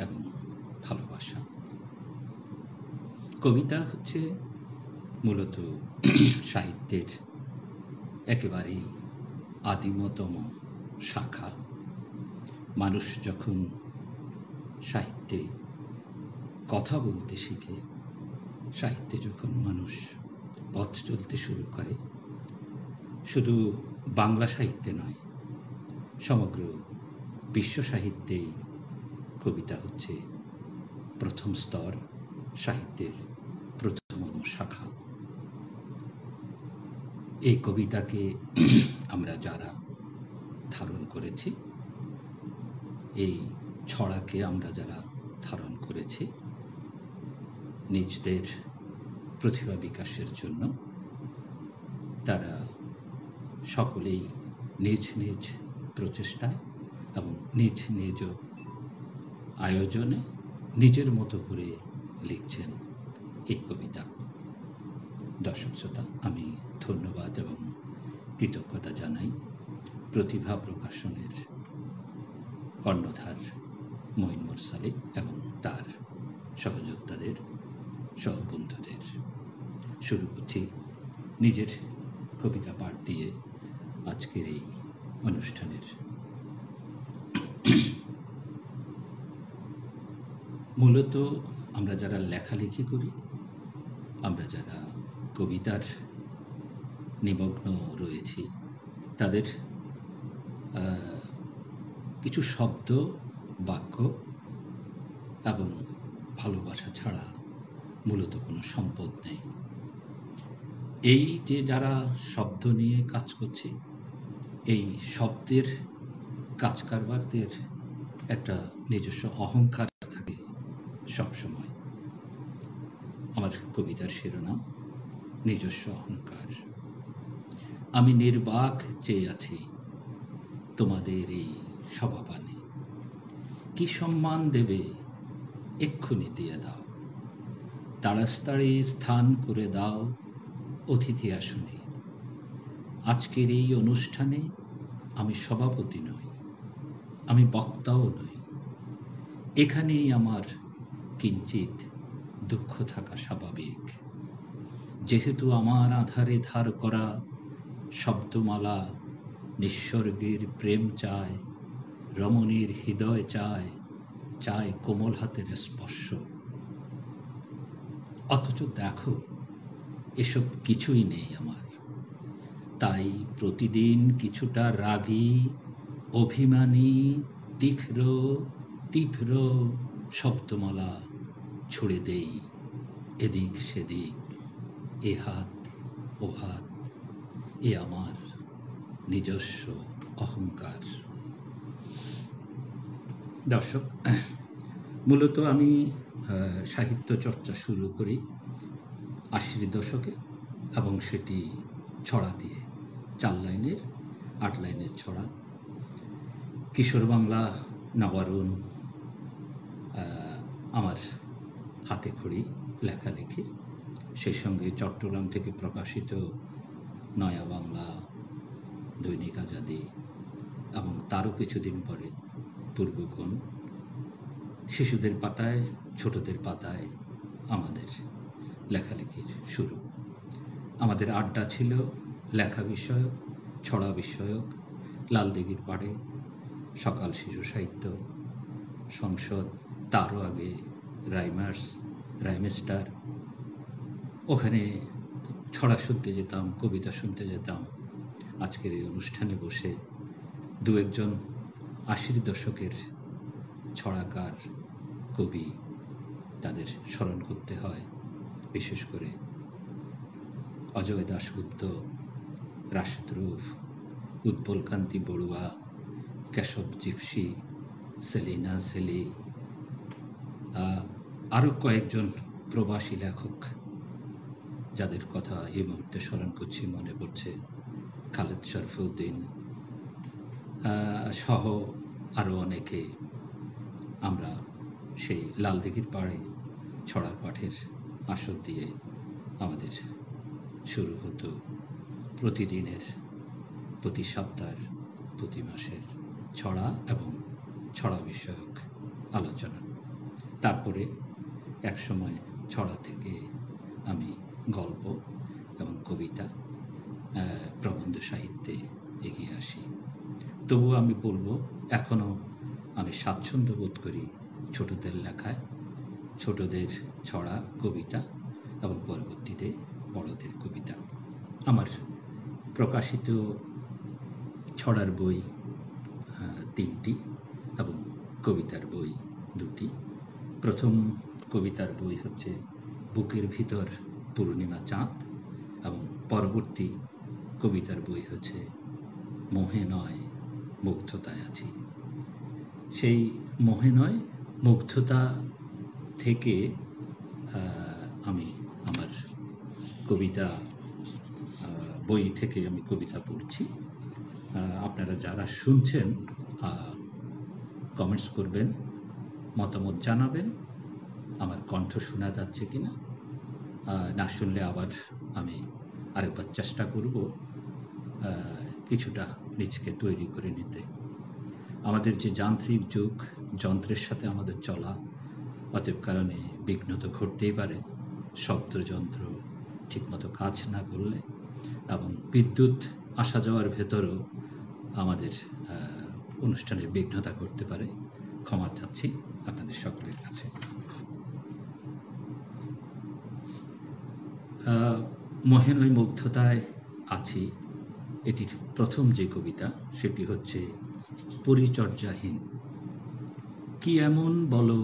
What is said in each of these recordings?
এবং ভালোবাসা। কবিতা হচ্ছে মূলত সাহিত্যের একেবারেই আদিমতম শাখা। মানুষ যখন সাহিত্যে কথা বলতে শিখে, সাহিত্যে যখন মানুষ পথ চলতে শুরু করে, শুধু বাংলা সাহিত্যে নয়, সমগ্র বিশ্ব সাহিত্যেই কবিতা হচ্ছে প্রথম স্তর, সাহিত্যের প্রথম শাখা। এই কবিতাকে আমরা যারা ধারণ করেছি, এই ছড়াকে আমরা যারা ধারণ করেছি নিজেদের প্রতিভা বিকাশের জন্য, তারা সকলেই নিজ নিজ প্রচেষ্টায় এবং নিজ নিজ আয়োজনে নিজের মতো করে লিখছেন এই কবিতা। দর্শক শ্রোতা, আমি ধন্যবাদ এবং কৃতজ্ঞতা জানাই প্রতিভা প্রকাশনের কর্ণধার মঈন মোরসালিক এবং তার সহযোদ্ধাদের, সহবন্ধুদের। শুরু করছি নিজের কবিতা পাঠ দিয়ে আজকের এই অনুষ্ঠানের। মূলত আমরা যারা লেখালেখি করি, আমরা যারা কবিতার নিমগ্ন রয়েছি, তাদের কিছু শব্দ, বাক্য এবং ভালোবাসা ছাড়া মূলত কোনো সম্পদ নেই। এই যে যারা শব্দ নিয়ে কাজ করছে, এই শব্দের কাজ কারবারদের একটা নিজস্ব অহংকার থাকে সবসময়। আমার কবিতার শিরোনাম নিজস্ব অহংকার। আমি নির্বাক চেয়ে আছি তোমাদের এই সভাপানে, কি সম্মান দেবে এক্ষুনি দিয়ে দাও, তাড়াতাড়ি স্থান করে দাও অতিথি আসনে। আজকের এই অনুষ্ঠানে আমি সভাপতি নই, আমি বক্তাও নই, এখানেই আমার কিঞ্চিত দুঃখ থাকা স্বাভাবিক। যেহেতু আমার আধারে ধার করা শব্দমালা নিঃস্বর্গের প্রেম চায়, রমণীর হৃদয় চায়, চায় কোমল হাতের স্পর্শ। অথচ দেখো এসব কিছুই নেই আমার, তাই প্রতিদিন কিছুটা রাগী, অভিমানী, তীব্র শব্দমালা ছুড়ে দেই এদিক সেদিক, এ হাত ও হাত। এ আমার নিজস্ব অহংকার। দর্শক, মূলত আমি সাহিত্য চর্চা শুরু করি ৮০ দশকে, এবং সেটি ছড়া দিয়ে, ৪ লাইনের ৮ লাইনের ছড়া। কিশোর বাংলা, নবারুণ আমার হাতে খড়ি লেখালেখি, সেই সঙ্গে চট্টগ্রাম থেকে প্রকাশিত নয়া বাংলা, দৈনিক আজাদী এবং তারও কিছুদিন পরে পূর্বকোণ। শিশুদের পাতায়, ছোটদের পাতায় আমাদের লেখালেখির শুরু। আমাদের আড্ডা ছিল লেখা বিষয়ক, ছড়া বিষয়ক। লালদিঘির পাড়ে সকাল শিশু সাহিত্য সংসদ, তারও আগে রাইমেস্টার, ওখানে ছড়া শুনতে যেতাম, কবিতা শুনতে যেতাম। আজকের এই অনুষ্ঠানে বসে দু একজন ৮০ দশকের ছড়াকার, কবি, তাদের স্মরণ করতে হয়। বিশেষ করে অজয় দাশগুপ্ত, রাশেদ রুফ, উৎপল কান্তি বড়ুয়া, কেশব জিপসি, সেলিনা সেলি, আরও কয়েকজন প্রবাসী লেখক যাদের কথা এই মুহূর্তে স্মরণ করছি, মনে পড়ছে খালেদ শরফুদ্দিন সহ আরও অনেকে। আমরা সেই লালদিঘির পাড়ে ছড়ার পাঠের আসর দিয়ে আমাদের শুরু হতো প্রতিদিনের, প্রতি সপ্তাহের, প্রতি মাসের ছড়া এবং ছড়া বিষয়ক আলোচনা। তারপরে একসময় ছড়া থেকে আমি গল্প এবং কবিতা, প্রবন্ধ সাহিত্যে এগিয়ে আসি। তবুও আমি বলবো, এখনও আমি স্বাচ্ছন্দ্য বোধ করি ছোটদের লেখায়, ছোটদের ছড়া, কবিতা এবং পরবর্তীতে বড়দের কবিতা। আমার প্রকাশিত ছড়ার বই 3টি এবং কবিতার বই 2টি। প্রথম কবিতার বই হচ্ছে বুকের ভিতর পূর্ণিমা চাঁদ, এবং পরবর্তী কবিতার বই হচ্ছে মোহে নয় মুগ্ধতায় আছি। সেই মোহে নয় মুগ্ধতা থেকে আমি আমার কবিতা বই থেকে আমি কবিতা পড়ছি। আপনারা যারা শুনছেন কমেন্টস করবেন, মতামত জানাবেন, আমার কণ্ঠ শোনা যাচ্ছে কিনা। না শুনলে আবার আমি আরেকবার চেষ্টা করব কিছুটা নিজকে তৈরি করে নিতে। আমাদের যে যান্ত্রিক যুগ, যন্ত্রের সাথে আমাদের চলা, অতএব কারণে বিঘ্ন তো ঘটতেই পারে। শব্দযন্ত্র ঠিকমতো কাজ না করলে এবং বিদ্যুৎ আসা যাওয়ার ভেতরও আমাদের অনুষ্ঠানের বিঘ্নতা করতে পারে। ক্ষমা চাচ্ছি আপনাদের সকলের কাছে। মোহে নয় মুগ্ধতায় আছি এটির প্রথম যে কবিতা, সেটি হচ্ছে পরিচর্যাহীন। কি এমন বলো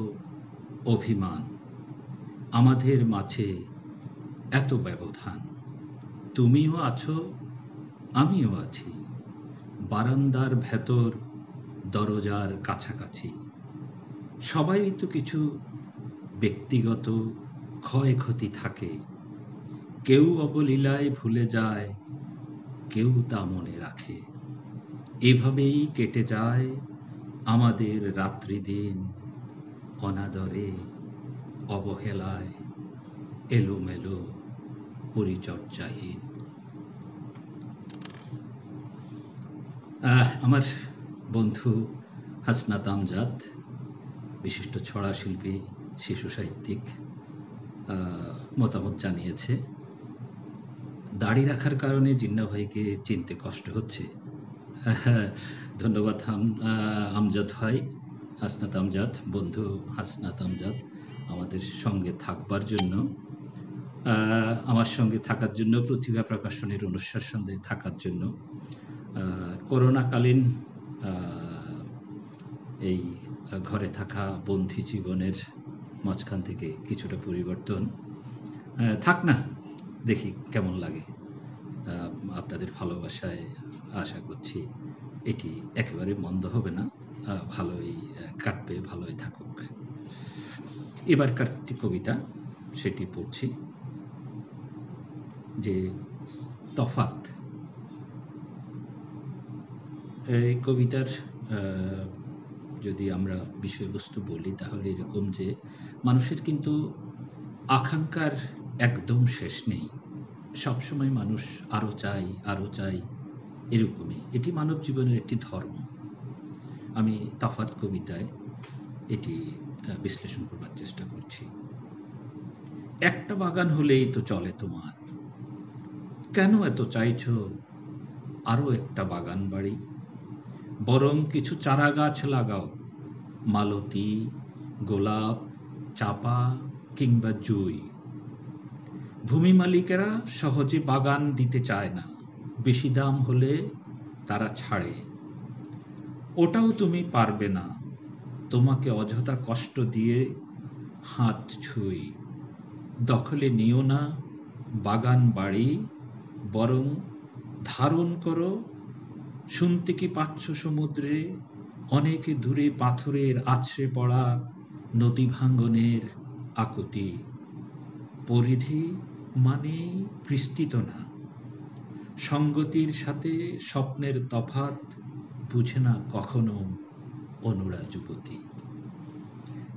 অভিমান, আমাদের মাঝে এত ব্যবধান। তুমিও আছো, আমিও আছি, বারান্দার ভেতর দরজার কাছাকাছি। সবাই তো কিছু ব্যক্তিগত ক্ষয়ক্ষতি থাকে, কেউ অবলীলায় ভুলে যায়, কেউ তা মনে রাখে। এভাবেই কেটে যায় আমাদের রাত্রি দিন, অনাদরে, অবহেলায়, এলোমেলো, পরিচর্যাহীন। আমার বন্ধু হাসনাত আমজাদ, বিশিষ্ট ছড়া শিল্পী, শিশু সাহিত্যিক, মতামত জানিয়েছে। দাড়ি রাখার কারণে জিন্না ভাইকে চিনতে কষ্ট হচ্ছে। ধন্যবাদ আমজাদ ভাই, হাসনাত আমজাদ, বন্ধু হাসনাত আমজাদ, আমাদের সঙ্গে থাকবার জন্য, আমার সঙ্গে থাকার জন্য, প্রতিভা প্রকাশনের অনুষ্ঠানের সঙ্গে থাকার জন্য। করোনাকালীন এই ঘরে থাকা বন্ধী জীবনের মাঝখান থেকে কিছুটা পরিবর্তন থাক না, দেখি কেমন লাগে। আপনাদের ভালোবাসায় আশা করছি এটি একেবারে মন্দ হবে না, ভালোই কাটবে, ভালোই থাকুক। এবারকার একটি কবিতা, সেটি পড়ছি, যে তফাত। এই কবিতার যদি আমরা বিষয়বস্তু বলি তাহলে এরকম যে মানুষের কিন্তু আকাঙ্ক্ষার একদম শেষ নেই। সবসময় মানুষ আরো চাই, আরো চাই, এরকমই। এটি মানব জীবনের একটি ধর্ম। আমি তফাত কবিতায় এটি বিশ্লেষণ করবার চেষ্টা করছি। একটা বাগান হলেই তো চলে তোমার, কেন এত চাইছো আরো একটা বাগান বাড়ি? বরং কিছু চারা গাছ লাগাও, মালতী, গোলাপ, চাপা কিংবা জুঁই। ভূমি মালিকেরা সহজে বাগান দিতে চায় না, বেশি দাম হলে তারা ছাড়ে। ওটাও তুমি পারবে না, তোমাকে অযথা কষ্ট দিয়ে হাত ছুঁই। দখলে নিও না বাগান বাড়ি, বরং ধারণ করো। শুনতে কি পাচ্ছ সমুদ্রে অনেকে দূরে পাথরের আছড়ে পড়া নদী ভাঙ্গনের আকুতি? পরিধি মানে বিস্তৃত না, সঙ্গতির সাথে স্বপ্নের তফাৎ বুঝে না কখনো অনুরা যুবতী।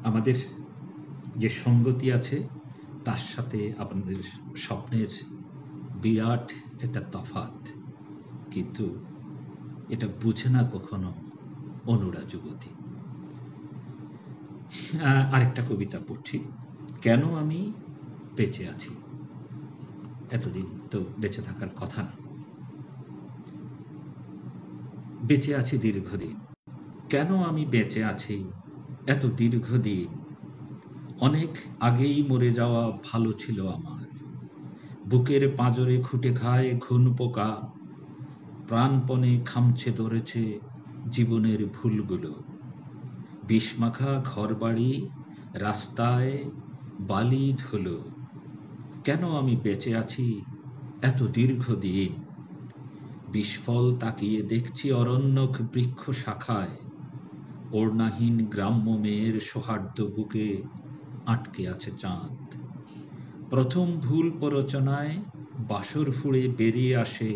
আমাদের যে সঙ্গতি আছে তার সাথে আপনাদের স্বপ্নের বিরাট একটা তফাৎ, কিন্তু এটা বুঝে না কখনো অনুরা যুবতী। আরেকটা কবিতা পড়ছি। কেন আমি বেঁচে আছি? এতদিন তো বেঁচে থাকার কথা না। বেঁচে আছি দীর্ঘদিন। কেন আমি বেঁচে আছি এত দীর্ঘদিন? অনেক আগেই মরে যাওয়া ভালো ছিল আমার। বুকের পাঁজরে খুঁটে খায় ঘুন পোকা, প্রাণপণে খামছে ধরেছে জীবনের ভুলগুলো। বিষমাখা ঘরবাড়ি, রাস্তায় বালি ধুলো। কেন আমি বেঁচে আছি এত দীর্ঘদিন? বিস্ফল তাকিয়ে দেখছি অরণ্যক বৃক্ষ শাখায়, ওড়নাহীন গ্রাম্য মেয়ের সৌহার্দ্য বুকে আটকে আছে চাঁদ। প্রথম ভুল প্ররোচনায় বাসর ফুঁড়ে বেরিয়ে আসে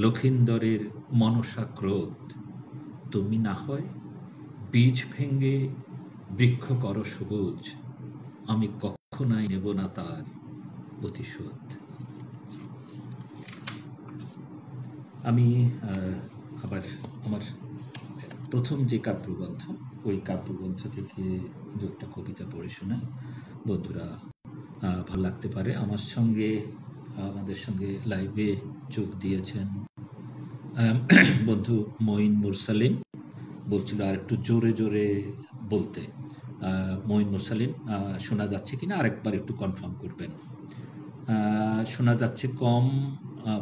লক্ষিন্দরের মনসা ক্রোধ। তুমি না হয় বীজ ভেঙে বৃক্ষ করো সবুজ, আমি কখনোই নেব না তার প্রতিশোধ। আমি আবার আমার প্রথম যে কাব্যগ্রন্থ, ওই কাব্যগ্রন্থ থেকে দু একটা কবিতা পড়ে শোনাই। বন্ধুরা ভালো লাগতে পারে। আমাদের সঙ্গে লাইভে যোগ দিয়েছেন বন্ধু মঈন মুরসালিন, বলছিল আর একটু জোরে জোরে বলতে। মঈন মুরসালিন, শোনা যাচ্ছে কিনা আরেকবার একটু কনফার্ম করবেন। শোনা যাচ্ছে কম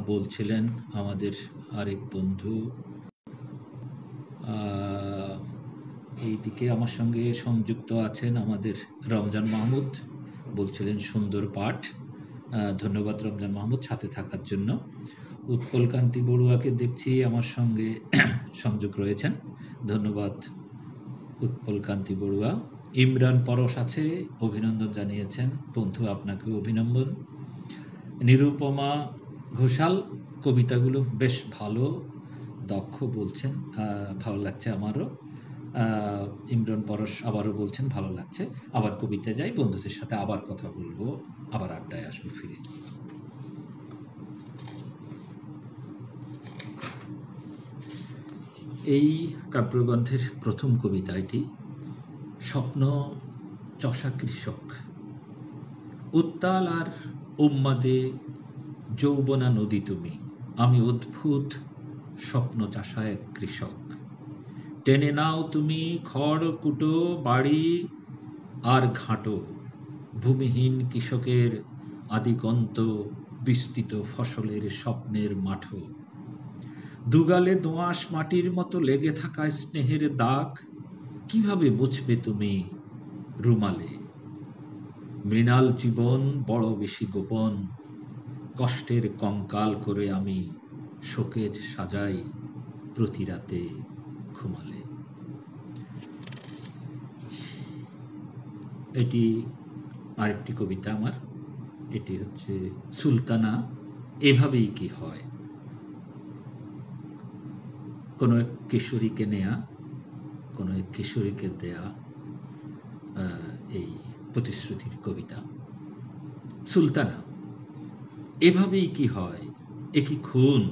বলছিলেন আমাদের আরেক বন্ধু। এইদিকে আমার সঙ্গে সংযুক্ত আছেন আমাদের রমজান মাহমুদ, বলছিলেন সুন্দর পাঠ। ধন্যবাদ রমজান মাহমুদ সাথে থাকার জন্য। উৎপল কান্তি বড়ুয়াকে দেখছি আমার সঙ্গে সংযোগ রয়েছেন, ধন্যবাদ উৎপল কান্তি বড়ুয়া। ইমরান পরশ আছে, অভিনন্দন জানিয়েছেন। বন্ধু আপনাকে অভিনন্দন। নিরুপমা ঘোষাল, কবিতাগুলো বেশ ভালো, দক্ষ বলছেন, ভালো লাগছে আমারও। ইমরান পরশ আবারও বলছেন ভালো লাগছে। আবার কবিতা যাই, বন্ধুদের সাথে আবার কথা বলবো, আবার আড্ডায় আসবো ফিরে। এই কাব্যগ্রন্থের প্রথম কবিতা এটি। স্বপ্ন চষা কৃষক। উত্তাল আর উন্মাদে যৌবনা নদী তুমি, আমি অদ্ভুত স্বপ্ন চাষা এক কৃষক। টেনে নাও তুমি খড় কুটো বাড়ি আর ঘাঁটো, ভূমিহীন কৃষকের আদিগন্ত বিস্তৃত ফসলের স্বপ্নের মাঠ। দুগালে দোআঁশ মাটির মতো লেগে থাকা স্নেহের দাগ কিভাবে বুঝবে তুমি রুমালে? মৃণাল জীবন বড় বেশি গোপন, কষ্টের কঙ্কাল করে আমি শোকেজ সাজাই প্রতি রাতে ঘুমালে। এটি আরেকটি কবিতা আমার, এটি হচ্ছে সুলতানা। এভাবেই কি হয়। কোনো এক কিশোরীকে নেয়া, কোনো এক কিশোরীকে দেয়া এই প্রতিশ্রুতির কবিতা। সুলতানা, এভাবেই কি হয়, এ কি খুন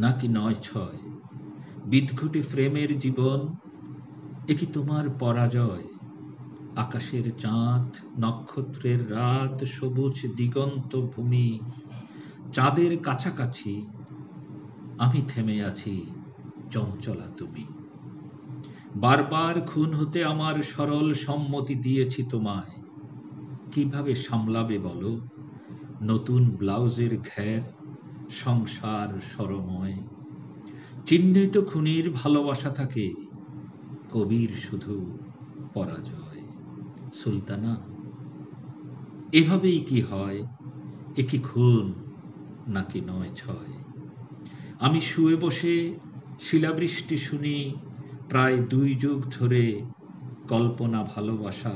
নাকি নয় ছয়? বিদঘুটে ফ্রেমের জীবন, এ কি তোমার পরাজয়? আকাশের চাঁদ, নক্ষত্রের রাত, সবুজ দিগন্ত ভূমি, চাঁদের কাছাকাছি আমি থেমে আছি, চঞ্চলা তুমি। বারবার খুন হতে আমার সরল সম্মতি দিয়েছি তোমায়, কিভাবে সামলাবে বলো নতুন ব্লাউজের ঘের, সংসার সরময়। চিহ্নিত খুনির ভালোবাসা থাকে, কবির শুধু পরাজয়। সুলতানা, এভাবেই কি হয়, এ কি খুন নাকি নয় ছয়? আমি শুয়ে বসে শিলাবৃষ্টি শুনি প্রায় 2 যুগ ধরে, কল্পনা ভালোবাসা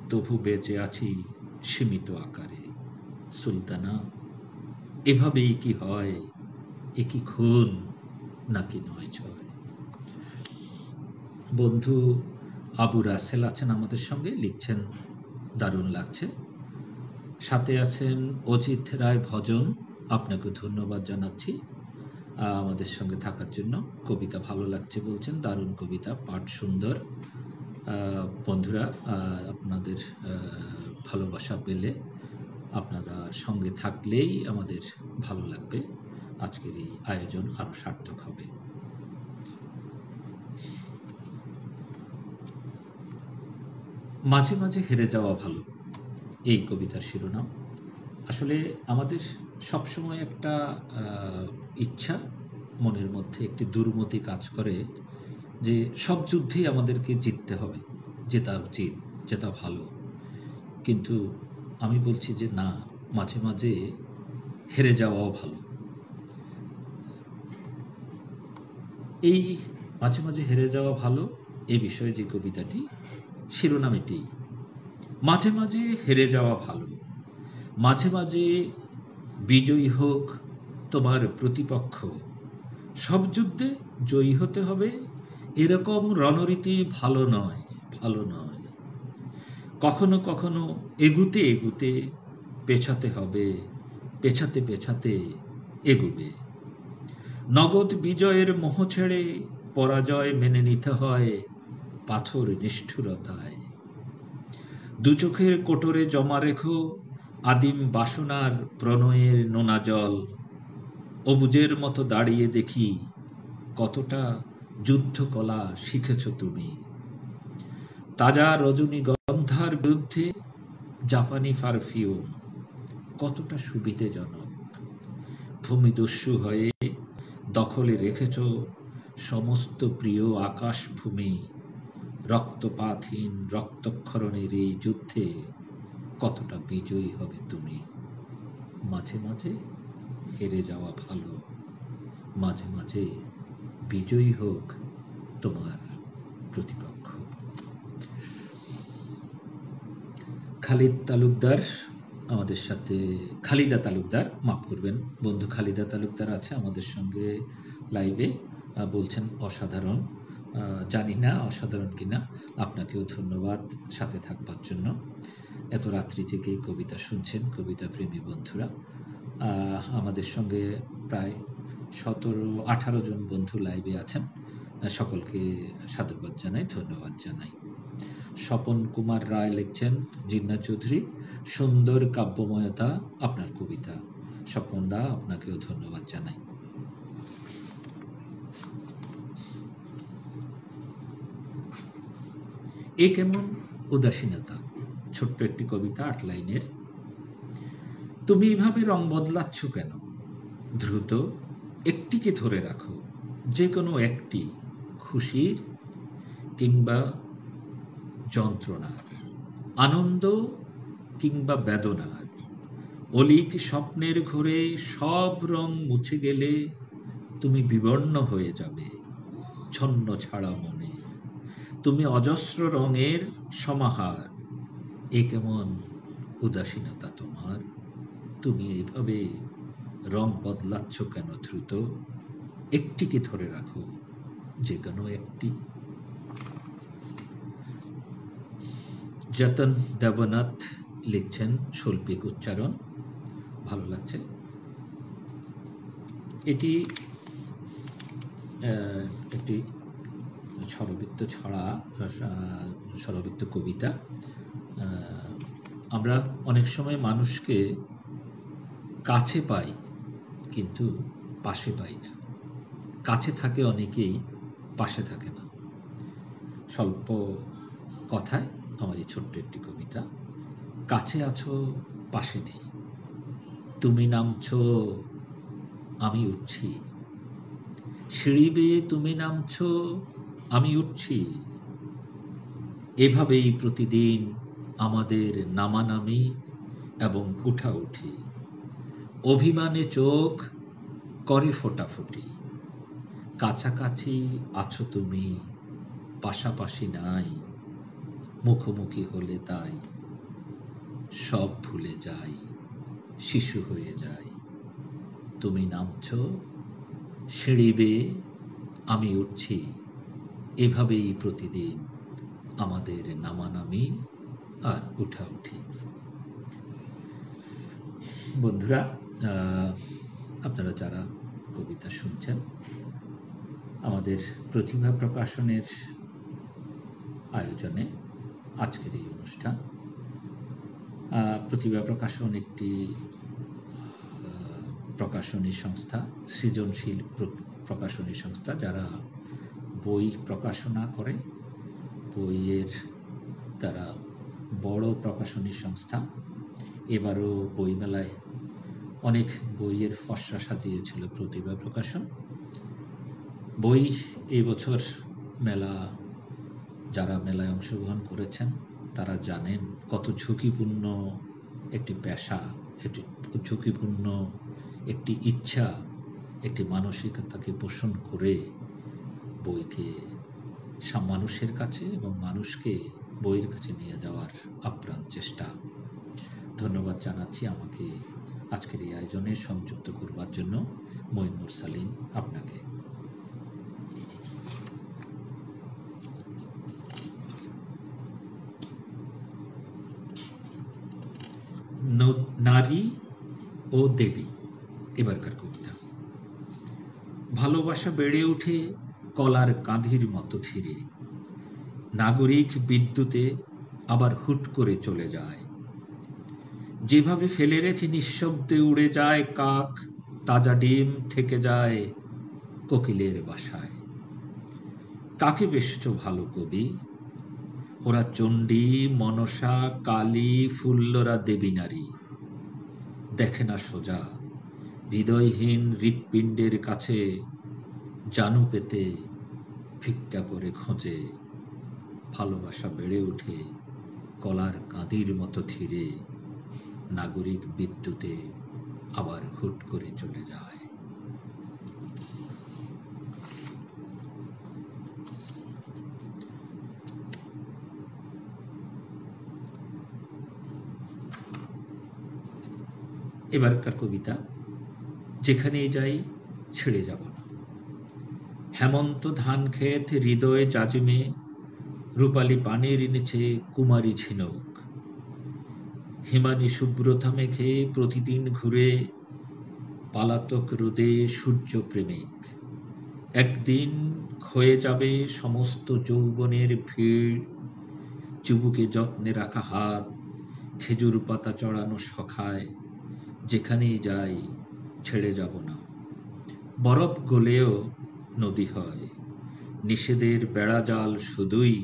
তবু বেঁচে আছি সীমিত আকারে। সুলতানা, এভাবেই কি হয়, এ কি খুন নাকি নয় ছয়? বন্ধু আবু রাসেল আছেন আমাদের সঙ্গে, লিখছেন দারুণ লাগছে। সাথে আছেন অজিত রায় ভজন, আপনাকে ধন্যবাদ জানাচ্ছি আমাদের সঙ্গে থাকার জন্য। কবিতা ভালো লাগছে বলছেন, দারুণ কবিতা, পাঠ সুন্দর। বন্ধুরা, আপনাদের ভালোবাসা পেলে, আপনারা সঙ্গে থাকলেই আমাদের ভালো লাগবে। আজকের এই আয়োজন আরো সার্থক হবে। মাঝে মাঝে হেরে যাওয়া ভালো, এই কবিতার শিরোনাম। আসলে আমাদের সবসময় একটা ইচ্ছা মনের মধ্যে, একটি দুর্মতি কাজ করে যে সব যুদ্ধেই আমাদেরকে জিততে হবে, জেতা উচিত, জেতা ভালো। কিন্তু আমি বলছি যে না, মাঝে মাঝে হেরে যাওয়াও ভালো। এই মাঝে মাঝে হেরে যাওয়া ভালো এই বিষয়ে যে কবিতাটি, শিরোনাম এটি। মাঝে মাঝে হেরে যাওয়া ভালো, মাঝে মাঝে বিজয়ী হোক তোমার প্রতিপক্ষ। সব যুদ্ধে জয়ী হতে হবে এরকম রণরীতি ভালো নয়, ভালো নয়। কখনো কখনো এগুতে এগুতে পেছাতে হবে, পেছাতে পেছাতে এগুবে। নগদ বিজয়ের মোহ ছেড়ে পরাজয় মেনে নিতে হয় পাথর নিষ্ঠুরতায়। দু চোখের কোটরে জমা রেখো আদিম বাসনার প্রণয়ের নোনা জল। অবুজের মতো দাঁড়িয়ে দেখি কতটা যুদ্ধকলা শিখেছ তুমি। তাজা রজনীগন্ধার বিরুদ্ধে জাপানি পারফিউম কতটা সুবিধেজনক। ভূমিদস্যু হয়ে দখলে রেখেছ সমস্ত প্রিয় আকাশভূমি। রক্তপাতহীন রক্তক্ষরণের এই যুদ্ধে কতটা বিজয়ী হবে তুমি। মাঝে মাঝে হেরে যাওয়া ভালো, মাঝে মাঝে বিজয়ী হোক তোমার প্রতিপক্ষ। খালিদ তালুকদার আমাদের সাথে, খালিদা তালুকদার, মাফ করবেন, বন্ধু খালিদা তালুকদার আছে আমাদের সঙ্গে লাইভে। বলছেন অসাধারণ। জানি না অসাধারণ কিনা। আপনাকেও ধন্যবাদ সাথে থাকবার জন্য। এত রাত্রি জেগে কবিতা শুনছেন কবিতা প্রেমী বন্ধুরা। আমাদের সঙ্গে প্রায় 17-18 জন বন্ধু লাইভে আছেন। সকলকে সাধুবাদ জানাই, ধন্যবাদ জানাই। স্বপন কুমার রায় লিখছেন, জিন্না চৌধুরী, সুন্দর কাব্যময়তা আপনার কবিতা। স্বপন দা, আপনাকেও ধন্যবাদ জানাই। এ কেমন উদাসীনতা, ছোট্ট একটি কবিতা, 8 লাইনের। তুমি এভাবে রং বদলাচ্ছ কেন? দ্রুত একটিকে ধরে রাখো, যে কোনো একটি, খুশির কিংবা যন্ত্রণার, আনন্দ কিংবা বেদনার। অলিক স্বপ্নের ঘোরে সব রং মুছে গেলে তুমি বিবর্ণ হয়ে যাবে ছন্ন ছাড়া মনে। তুমি অজস্র রঙের সমাহার, এ কেমন উদাসীনতা তোমার? তুমি এইভাবে রং বদলাচ্ছ কেন? দ্রুত একটিকে ধরে রাখো, যে কোনো একটি। যতন দেবনাথ লিখছেন, শৈল্পিক উচ্চারণ, ভালো লাগছে। এটি একটি স্বরবৃত্ত ছড়া, স্বরবৃত্ত কবিতা। আমরা অনেক সময় মানুষকে কাছে পাই কিন্তু পাশে পাই না। কাছে থাকে অনেকেই, পাশে থাকে না। স্বল্প কথায় আমার এই ছোট্ট একটি কবিতা। কাছে আছো, পাশে নেই। তুমি নামছো, আমি উঠছি। সিঁড়ি বেয়ে তুমি নামছো, আমি উঠছি। এভাবেই প্রতিদিন আমাদের নামানামি এবং উঠাউঠি। অভিমানে চোখ করে ফোটাফুটি। কাছাকাছি আছো তুমি, পাশাপাশি নাই। মুখোমুখি হলে তাই সব ভুলে যাই, শিশু হয়ে যাই। তুমি নামছো, সিঁড়ি বেয়ে আমি উঠছি। এভাবেই প্রতিদিন আমাদের নামানামি আর উঠাউঠি। বন্ধুরা, আপনারা যারা কবিতা শুনছেন, আমাদের প্রতিভা প্রকাশনের আয়োজনে আজকের এই অনুষ্ঠান। প্রতিভা প্রকাশন একটি প্রকাশনী সংস্থা, সৃজনশীল প্রকাশনী সংস্থা, যারা বই প্রকাশনা করে। বইয়ের তারা বড় প্রকাশনী সংস্থা। এবারও বইমেলায় অনেক বইয়ের ফসরা সাজিয়েছিল প্রতিভা প্রকাশন। বই এই বছর যারা মেলায় অংশগ্রহণ করেছেন তারা জানেন কত ঝুঁকিপূর্ণ একটি পেশা, একটি ঝুঁকিপূর্ণ একটি ইচ্ছা, একটি মানসিকতাকে পোষণ করে বইকে মানুষের কাছে এবং মানুষকে বইয়ের কাছে নিয়ে যাওয়ার আপ্রাণ চেষ্টা। ধন্যবাদ জানাচ্ছি আমাকে আজকের এই আয়োজনে সংযুক্ত করবার জন্য মঈন মুরসালিন আপনাকে। নারী ও দেবী এবারকার কবিতা। ভালোবাসা বেড়ে ওঠে কলার কাঁধির মতো ধীরে, নাগরিক বিদ্যুতে আবার হুট করে চলে যায়। যেভাবে ফেলে রেখে নিঃশব্দে উড়ে যায় কাক, তাজা ডিম থেকে যায় কোকিলের বাসায়। কাকে বেশছ ভালো কবি? ওরা চণ্ডী, মনসা, কালী, ফুল্লরা দেবী নারী। দেখে না সোজা হৃদয়হীন হৃৎপিণ্ডের কাছে, জানু পেতে ভিক্ষা করে খোঁজে। ভালোবাসা বেড়ে ওঠে কলার কাঁদির মতো ধীরে, নাগরিক বিদ্যুতে আবার হুট করে চলে যায়। এবারকার কবিতা যেখানেই যাই ছেড়ে যাব না। হেমন্ত ধান ক্ষেত হৃদয়ে জাজিমে, রূপালী পানির নিচে কুমারী ঝিনুক। হিমানি শুভ্রতা মেঘে প্রতিদিন ঘুরে, পালাতক রোদে সূর্য প্রেমিক। একদিন ক্ষয়ে যাবে সমস্ত যৌবনের ভিড়, চুবুকে যত্নে রাখা হাত, খেজুর পাতা চড়ানো সখায়। যেখানেই যাই ছেড়ে যাব না। বরফ গলেও নদী হয়, নিষেধের বেড়াজাল শুধুই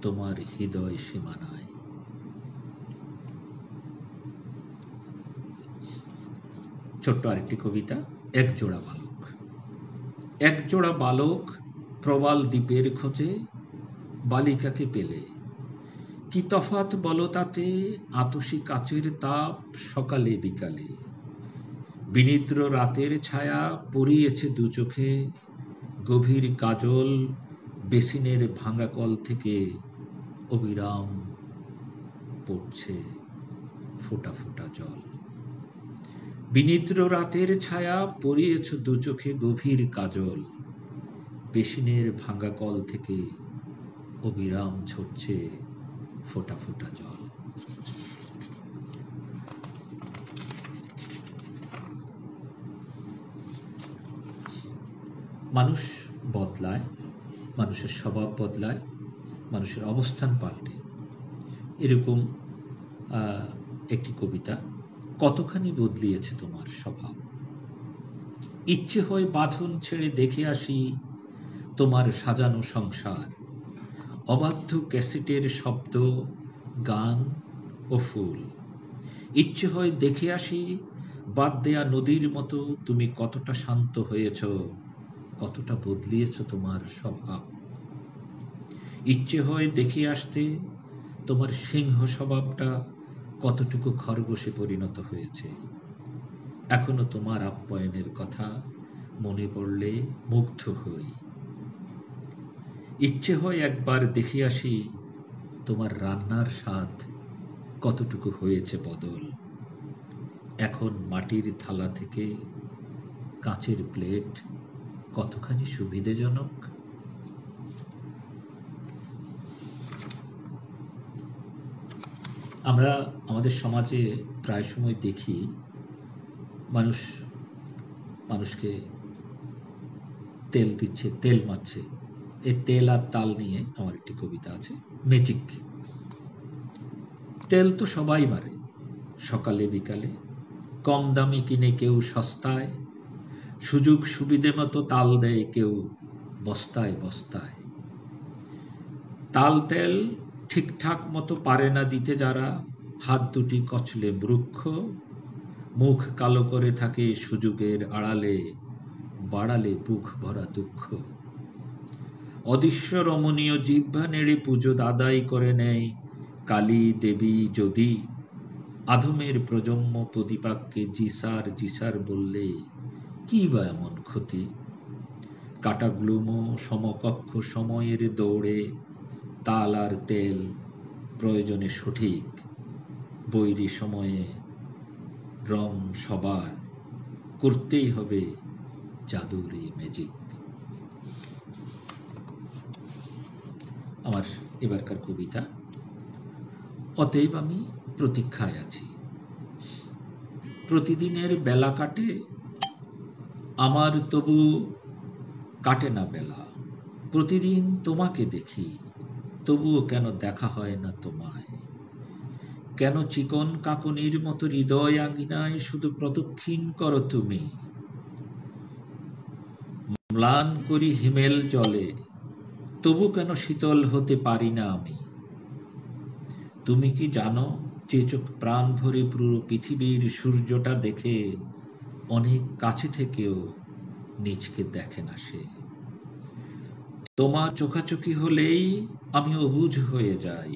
তোমার হৃদয় সীমানায়। ছোট্ট আরেকটি কবিতা, একজোড়া বালক। একজোড়া বালক প্রবাল দ্বীপের খোঁজে, বালিকাকে পেলে কি তফাৎ বলো তাতে? আতশী কাচের তাপ সকালে বিকালে, বিনিদ্র রাতের ছায়া পড়িয়েছে দু চোখে, গভীর কাজল বেসিনের ভাঙা কল থেকে অবিরাম পড়ছে ফোঁটা ফোঁটা জল। বিনিদ্র রাতের ছায়া পড়িয়েছে দু চোখে, গভীর কাজল বেসিনের ভাঙা কল থেকে অবিরাম ঝরছে ফোঁটা ফোঁটা জল। মানুষ বদলায়, মানুষের স্বভাব বদলায়, মানুষের অবস্থান পাল্টে। এরকম একটি কবিতা, কতখানি বদলিয়েছে তোমার স্বভাব। ইচ্ছে হয় বাঁধন ছেড়ে দেখে আসি তোমার সাজানো সংসার, অবাধ্য ক্যাসেটের শব্দ, গান ও ফুল। ইচ্ছে হয় দেখে আসি বাদ দেয়া নদীর মতো তুমি কতটা শান্ত হয়েছ, কতটা বদলিয়েছ তোমার স্বভাব। ইচ্ছে হয় দেখে আসতে তোমার সিংহ স্বভাবটা কতটুকু খরগোশে পরিণত হয়েছে। এখনো তোমার আপ্যায়নের কথা মনে পড়লে মুগ্ধ হই। ইচ্ছে হয় একবার দেখে আসি তোমার রান্নার স্বাদ কতটুকু হয়েছে বদল। এখন মাটির থালা থেকে কাঁচের প্লেট কতখানি সুবিধাজনক। আমরা আমাদের সমাজে প্রায় সময় দেখি মানুষকে তেল দিচ্ছে, তেল মারছে, এই তেল আর তাল নিয়ে আমার একটি কবিতা আছে, ম্যাজিক। তেল তো সবাই মারে, সকালে বিকালে, কম দামে কিনে কেউ সস্তায়, সুযোগ সুবিধে মতো তাল দেয় কেউ বস্তায় বস্তায়। তাল তেল ঠিকঠাক মতো পারে না দিতে যারা, হাত দুটি কচলে বৃক্ষ, মুখ কালো করে থাকে সুযোগের আড়ালে, বাড়ালে বুক ভরা দুঃখ। অদৃশ্য রমণীয় জিহ্বা নেড়ে পুজো দাদাই করে নেয় কালী দেবী যদি, আধমের প্রজন্ম প্রদীপাককে জিসার জিসার বললে কি বা এমন ক্ষতি। কাটা গ্লুমো সমকক্ষ সময়ের দৌড়ে, তাল আর তেল প্রয়োজনে সঠিক, বৈরী সময়ে রং সবার, করতেই হবে জাদুরি ম্যাজিক। আমার এবারকার কবিতা, অতএব আমি প্রতীক্ষায় আছি। প্রতিদিনের বেলা কাটে আমার, তবু কাটে না বেলা। প্রতিদিন তোমাকে দেখি, তবুও কেন দেখা হয় না তোমায়। কেন চিকন কাকনির মতো হৃদয় আঙিনায় শুধু প্রদক্ষিণ করো তুমি। ম্লান করি হিমেল জলে, তবু কেন শীতল হতে পারি না আমি। তুমি কি জানো, যে চোখ প্রাণ ভরে পুরো পৃথিবীর সূর্যটা দেখে, অনেক কাছে থেকেও নিজকে দেখে না সে। তোমার চোখাচোখি হলেই আমি অবুঝ হয়ে যাই।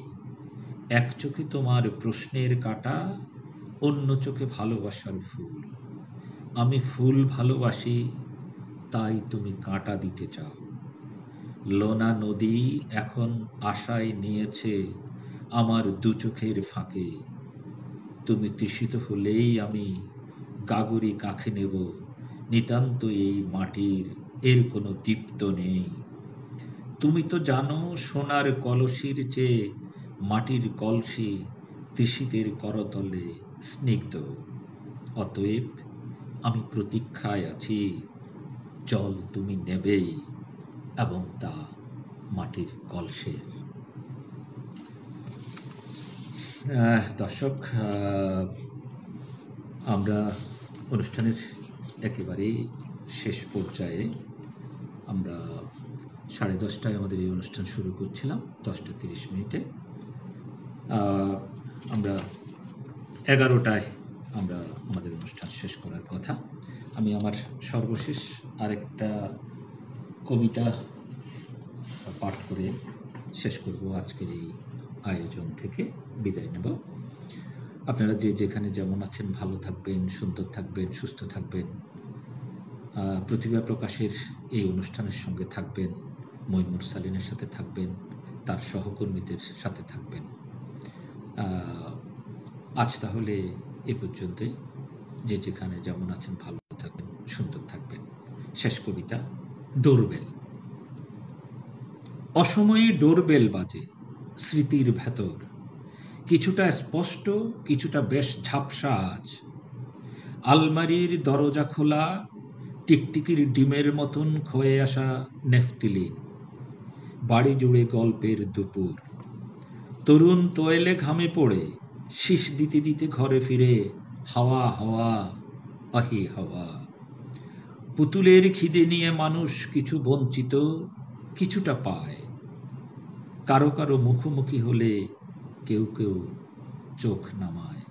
এক চোখে তোমার প্রশ্নের কাঁটা, অন্য চোখে ভালোবাসার ফুল। আমি ফুল ভালোবাসি, তাই তুমি কাঁটা দিতে চাও। লোনা নদী এখন আশায় নিয়েছে আমার দু চোখের ফাঁকে। তুমি তৃষিত হলেই আমি গাগরি কাঁখে নেব, নিতান্ত এই মাটির এর কোনো দীপ্ত নেই। তুমি তো জানো, সোনার কলসির চেয়ে মাটির কলসি তৃষিতের করতলে স্নিগ্ধ। অতএব আমি প্রতীক্ষায় আছি, জল তুমি নেবেই, এবং তা মাটির কলসের। দর্শক, আমরা অনুষ্ঠানের একেবারেই শেষ পর্যায়ে। আমরা 10:30টায় আমাদের এই অনুষ্ঠান শুরু করছিলাম, 10:30 আমরা 11টায় আমরা আমাদের অনুষ্ঠান শেষ করার কথা। আমি আমার সর্বশেষ আরেকটা কবিতা পাঠ করে শেষ করব, আজকের এই আয়োজন থেকে বিদায় নেব। আপনারা যে যেখানে যেমন আছেন ভালো থাকবেন, সুন্দর থাকবেন, সুস্থ থাকবেন। প্রতিভা প্রকাশের এই অনুষ্ঠানের সঙ্গে থাকবেন, মঈন মুরসালিনের সাথে থাকবেন, তার সহকর্মীদের সাথে থাকবেন। আজ তাহলে এ পর্যন্তই। যে যেখানে যেমন আছেন ভালো থাকবেন, সুন্দর থাকবেন। শেষ কবিতা, ডোরবেল। অসময়ে ডোরবেল বাজে স্মৃতির ভেতর, কিছুটা স্পষ্ট, কিছুটা বেশ ঝাপসা আজ। আলমারির দরজা খোলা, টিকটিকির ডিমের মতন ক্ষয়ে আসা নেফতিলিন। বাড়ি জুড়ে গল্পের দুপুর, তরুণ তোয়েলে ঘামে পড়ে, শীষ দিতে দিতে ঘরে ফিরে, হাওয়া হাওয়া আহি হাওয়া। পুতুলের খিদে নিয়ে মানুষ কিছু বঞ্চিত, কিছুটা পায়। কারো কারো মুখোমুখি হলে কেউ কেউ চোখ নামায়।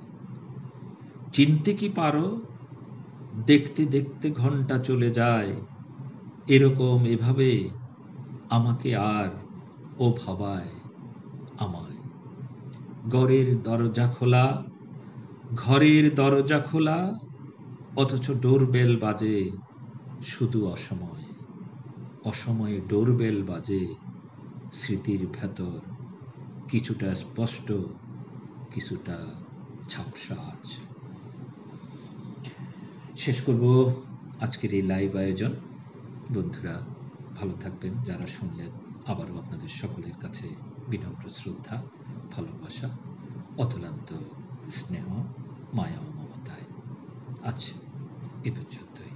চিনতে কি পারো, দেখতে দেখতে ঘন্টা চলে যায়, এরকম এভাবে আমাকে আর ও ভাবায় আমায়। ঘরের দরজা খোলা, অথচ ডোরবেল বাজে শুধু অসময়। অসময়ে ডোরবেল বাজে স্মৃতির ভেতর, কিছুটা স্পষ্ট, কিছুটা ঝাপসা আজ। শেষ করব আজকের এই লাইভ আয়োজন। বন্ধুরা ভালো থাকবেন, যারা শুনলেন আবারও আপনাদের সকলের কাছে বিনম্র শ্রদ্ধা, ভালোবাসা, অতুলান্ত স্নেহ, মায়া ও মমতায়। আজ এ পর্যন্তই।